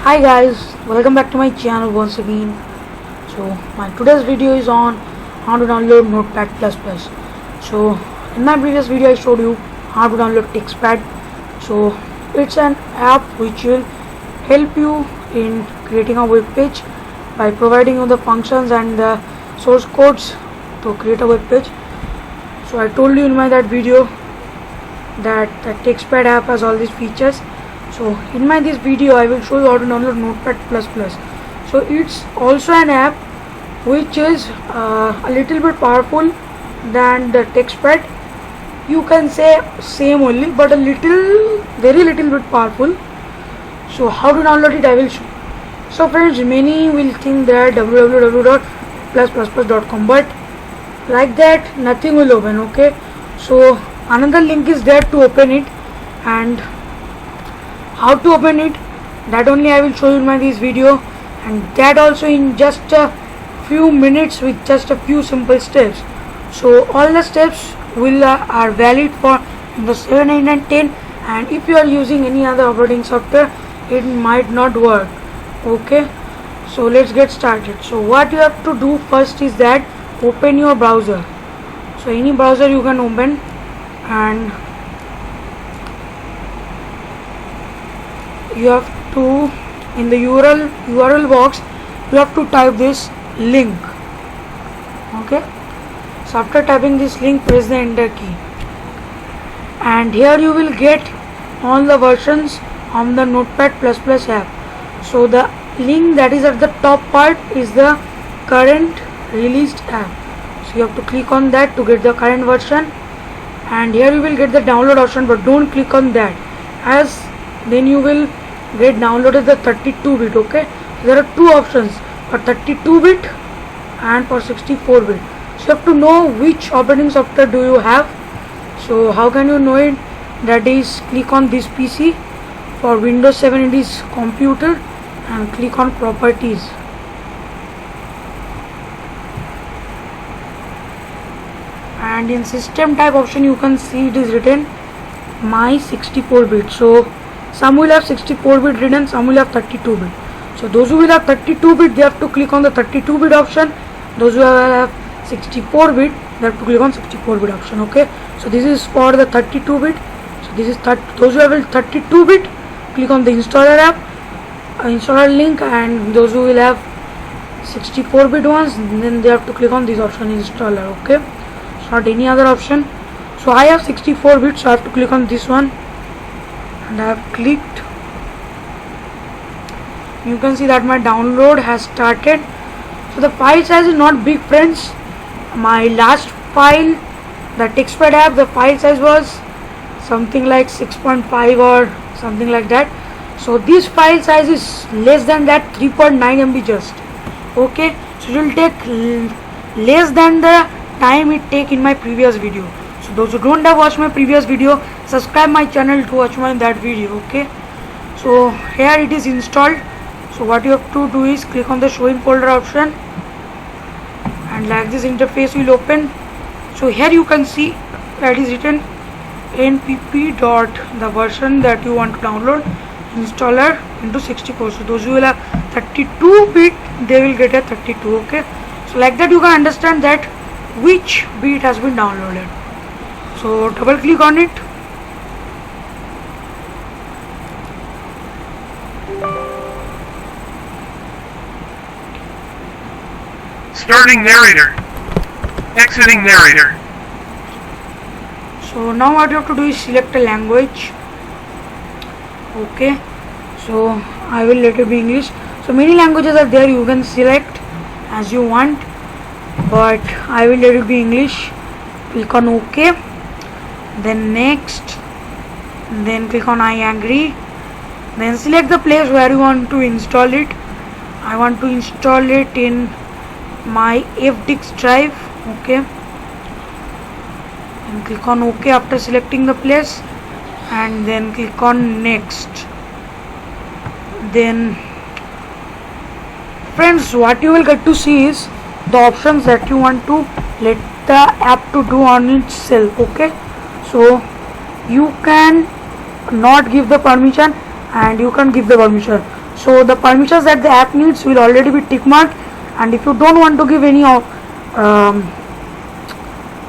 Hi guys, welcome back to my channel once again. So my today's video is on how to download Notepad++. So in my previous video I showed you how to download TextPad. So it's an app which will help you in creating a web page by providing you the functions and the source codes to create a web page. So I told you in that video that the TextPad app has all these features. So in this video I will show you how to download Notepad++. So it's also an app which is a little bit powerful than the TextPad. You can say same only, but very little bit powerful. So how to download it I will show. So friends, many will think that www.plus++.com, but like that nothing will open. Okay, so another link is there to open it, and how to open it, that only I will show you in this video, and that also in just a few minutes with just a few simple steps. So all the steps are valid for the 7, 8 and 10, and if you are using any other operating software it might not work. Okay, so let's get started. So what you have to do first is that open your browser. So any browser you can open, and you have to, in the URL box, you have to type this link. Okay, so after typing this link, press the enter key, and here you will get all the versions of the Notepad++ app. So the link that is at the top part is the current released app, so you have to click on that to get the current version, and here you will get the download option, but don't click on that, as then you will get downloaded the 32-bit. Okay, there are two options, for 32-bit and for 64-bit. So you have to know which operating software do you have. So how can you know it? That is, click on this PC. For Windows 7 it is computer, and click on properties, and in system type option you can see it is written my 64-bit. So some will have 64-bit written, some will have 32-bit. So those who will have 32-bit, they have to click on the 32-bit option. Those who have 64-bit, they have to click on 64-bit option. Okay, so this is for the 32-bit. So this is those who have 32-bit, click on the installer app, installer link, and those who will have 64-bit ones, then they have to click on this option, installer. Okay, so not any other option. So I have 64-bit, so I have to click on this one, and I have clicked. You can see that my download has started. So the file size is not big, friends. My last file, the TextPad app, the file size was something like 6.5 or something like that. So this file size is less than that, 3.9 MB just. Okay, so it will take less than the time it take in my previous video. So those who don't have watched my previous video, subscribe my channel to watch that video. Okay, so here it is installed. So what you have to do is click on the showing folder option, and like this interface will open. So here you can see that is written npp dot the version that you want to download, installer into 64. So those who will have 32-bit, they will get a 32. Okay, so like that you can understand that which bit has been downloaded. So double click on it, starting narrator, exiting narrator. So now what you have to do is select a language. Okay, so I will let it be English. So many languages are there, you can select as you want, but I will let it be English. Click on OK, then next, then click on I agree, then select the place where you want to install it. I want to install it in my FDisk drive. Okay, and click on OK after selecting the place, and then click on next. Then friends, what you will get to see is the options that you want to let the app to do on itself. Okay, so you can not give the permission, and you can give the permission. So the permissions that the app needs will already be tick marked, and if you don't want to give any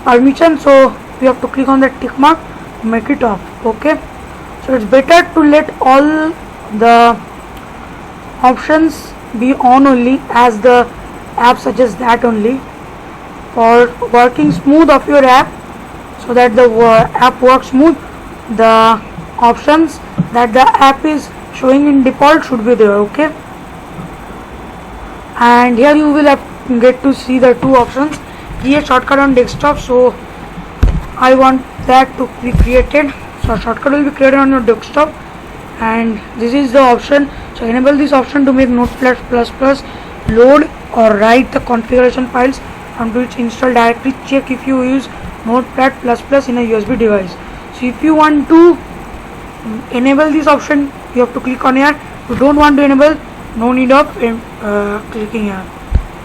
permission, so you have to click on the tick mark, make it off. Okay, so it's better to let all the options be on only, as the app suggests that only for working smooth of your app. So that the app works smooth, the options that the app is showing in default should be there. Okay, and here you will get to see the two options, create shortcut on desktop. So I want that to be created, so shortcut will be created on your desktop, and this is the option. So enable this option to make Notepad++ load or write the configuration files from which install directly. Check if you use Notepad++ in a USB device. So if you want to enable this option, you have to click on here. If you don't want to enable, no need of clicking here,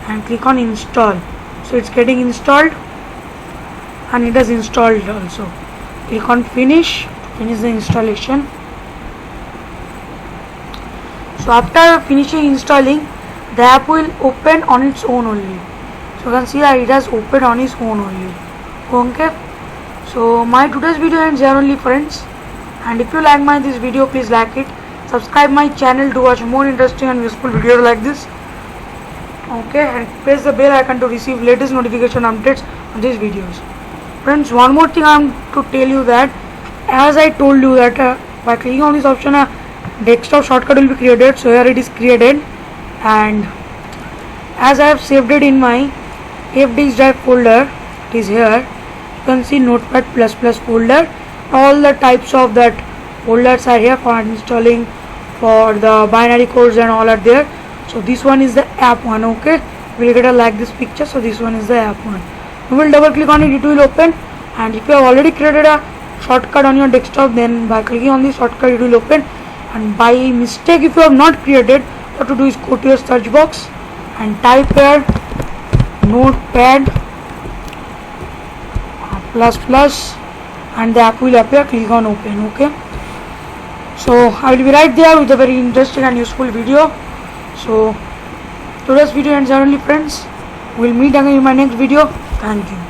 and click on install. So it's getting installed, and it has installed also. Click on finish the installation. So after finishing installing, the app will open on its own only. So you can see that it has opened on its own only. Okay, so my today's video ends here only, friends, and if you like this video, please like it, subscribe my channel to watch more interesting and useful videos like this. Okay, and press the bell icon to receive latest notification updates on these videos. Friends, one more thing I am to tell you, that as I told you that by clicking on this option, a desktop shortcut will be created. So here it is created, and as I have saved it in my fdisk drive folder, it is here. You can see Notepad++ folder. All the types of that folders are here for installing, for the binary codes and all are there. So this one is the app one. Okay, we'll get a like this picture. So this one is the app one. You will double click on it, it will open. And if you have already created a shortcut on your desktop, then by clicking on this shortcut it will open. And by mistake, if you have not created, what to do is go to your search box and type here Notepad++, and the app will appear. Click on open. Okay, so I will be right there with a very interesting and useful video. So today's video ends here only, friends. We'll meet again in my next video. Thank you.